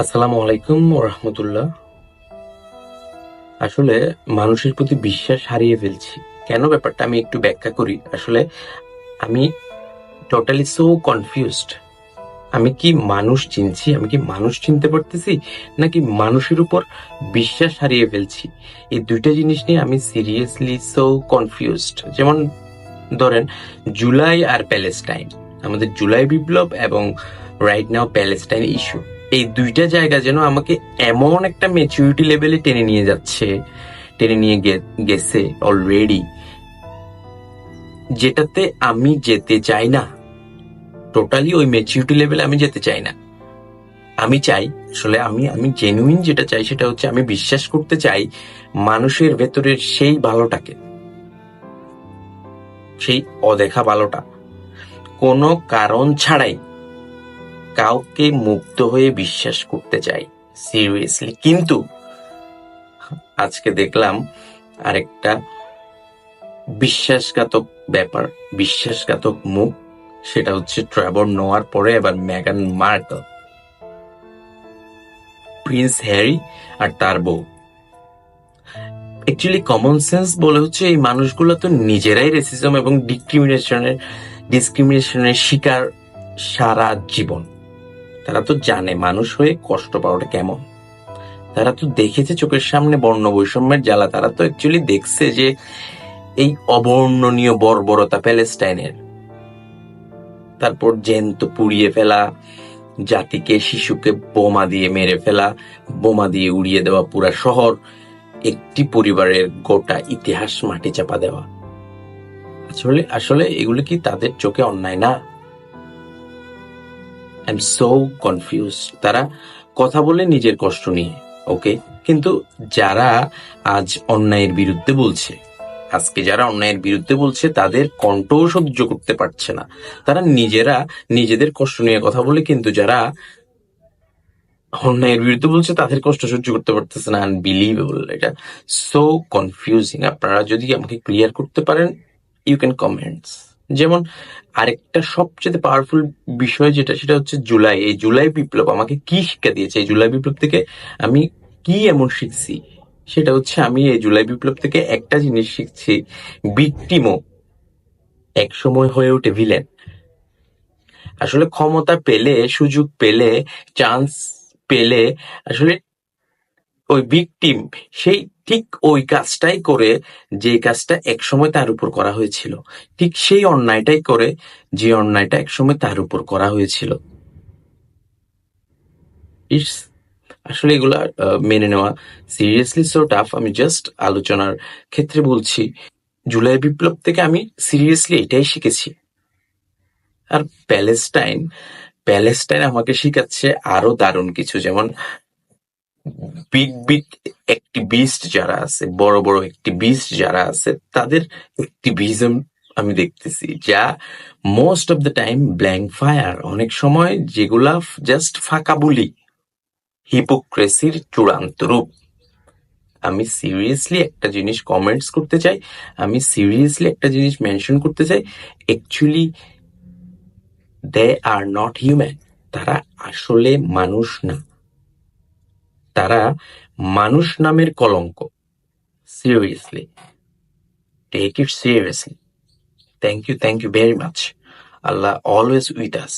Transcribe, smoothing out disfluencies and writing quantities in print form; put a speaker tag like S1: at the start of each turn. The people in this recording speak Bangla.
S1: আসসালামু আলাইকুম রহমতুল্লাহ। আসলে মানুষের প্রতি বিশ্বাস হারিয়ে ফেলছি। কেন ব্যাপারটা আমি একটু ব্যাখ্যা করি। আসলে আমি টোটালি সো কনফিউজড। আমি কি মানুষ চিনছি, আমি কি মানুষ চিনতে পারতেছি, নাকি মানুষের উপর বিশ্বাস হারিয়ে ফেলছি? এই দুইটা জিনিস নিয়ে আমি সিরিয়াসলি সো কনফিউজড। যেমন ধরেন, জুলাই আর প্যালেস্টাইন, আমাদের জুলাই বিপ্লব এবং রাইট নাও প্যালেস্টাইন ইস্যু, এই দুইটা জায়গা যেন আমাকে এমন একটা ম্যাচুরিটি লেভেলে টেনে নিয়ে যাচ্ছে, টেনে নিয়ে গেছে অলরেডি, যেটাতে আমি যেতে চাই না। টোটালি ওই ম্যাচুরিটি লেভেলে আমি যেতে চাই না। আমি চাই, আসলে আমি আমি জেনুইন যেটা চাই সেটা হচ্ছে, আমি বিশ্বাস করতে চাই মানুষের ভেতরের সেই ভালোটাকে, সেই অদেখা ভালোটা, কোনো কারণ ছাড়াই কাউকে মুগ্ধ হয়ে বিশ্বাস করতে চাই সিরিয়াসলি। কিন্তু আজকে দেখলাম আরেকটা বিশ্বাসঘাতক ব্যাপার, বিশ্বাসঘাতক মুখ। সেটা হচ্ছে ট্রেভর নোয়ার পরে এবার মেগান মার্কেল, প্রিন্স হ্যারি আর তার বউ। অ্যাকচুয়ালি কমন সেন্স বলে হচ্ছে, এই মানুষগুলো তো নিজেরাই রেসিজম এবং ডিসক্রিমিনেশনের শিকার সারা জীবন। তারা তো জানে মানুষ হয়ে কষ্ট পাওয়াটা কেমন। তারা তো দেখেছে চোখের সামনে বর্ণ বৈষম্যের জ্বালা। তারা তো অ্যাকচুয়ালি দেখছে যে এই অবর্ণনীয় বর্বরতা প্যালেস্টাইনের, তারপর জ্যান্ত পুড়িয়ে ফেলা, জাতিকে শিশুকে বোমা দিয়ে মেরে ফেলা, বোমা দিয়ে উড়িয়ে দেওয়া পুরা শহর, একটি পরিবারের গোটা ইতিহাস মাটি চাপা দেওয়া। আসলে আসলে এগুলো কি তাদের চোখে অন্যায় না? I am so confuse. তারা কথা বলে নিজের কষ্ট নিয়ে, ওকে, কিন্তু যারা আজ অন্যায়ের বিরুদ্ধে বলছে, আজকে যারা অন্যায়ের বিরুদ্ধে বলছে, তাদের কণ্ঠও সহ্য করতে পারছে না। তারা নিজেরা নিজেদের কষ্ট নিয়ে কথা বলে, কিন্তু যারা অন্যায়ের বিরুদ্ধে বলছে তাদের কষ্ট সহ্য করতে পারতেছে না। আনবিলিভেবল, এটা সো কনফিউজিং। আপনারা যদি আমাকে ক্লিয়ার করতে পারেন, ইউ ক্যান কমেন্টস। যেমন আরেকটা সবচেয়ে পাওয়ারফুল বিষয় যেটা, সেটা হচ্ছে জুলাই। এই জুলাই বিপ্লব আমাকে কি শিক্ষা দিয়েছে? এই জুলাই বিপ্লব থেকে আমি কি এমন শিখছি? সেটা হচ্ছে, আমি এই জুলাই বিপ্লব থেকে একটা জিনিস শিখছি, ভিকটিমও এক সময় হয়ে ওঠে ভিলেন। আসলে ক্ষমতা পেলে, সুযোগ পেলে, চান্স পেলে, আসলে ওই ভিকটিম সেই ঠিক ওই কাজটাই করে, যে কাজটা একসময় তার উপর করা হয়েছিল। ঠিক সেই অন্যায়টাই করে, যে অন্যায়টা একসময় তার উপর করা হয়েছিল। ইটস, আসলে এগুলা মেনে নেওয়া সিরিয়াসলি সো টাফ। আমি জাস্ট আলোচনার ক্ষেত্রে বলছি, জুলাই বিপ্লব থেকে আমি সিরিয়াসলি এটাই শিখেছি। আর প্যালেস্টাইন, প্যালেস্টাইন আমাকে শিখাচ্ছে আরো দারুণ কিছু। যেমন বিগ বিগ অ্যাক্টিভিস্ট যারা আছে, বড় বড় অ্যাক্টিভিস্ট যারা আছে, তাদের অ্যাক্টিভিজম আমি দেখতেছি, যা most of the time blank fire. অনেক সময় যেগুলা জাস্ট ফাঁকা বুলি, হিপোক্রেসির চূড়ান্ত রূপ। আমি সিরিয়াসলি একটা জিনিস কমেন্টস করতে চাই, আমি সিরিয়াসলি একটা জিনিস মেনশন করতে চাই, actually they are not human. তারা আসলে মানুষ না, তারা মানুষ নামের কলঙ্ক। Seriously, take it seriously. Thank you very much. Allah always with us.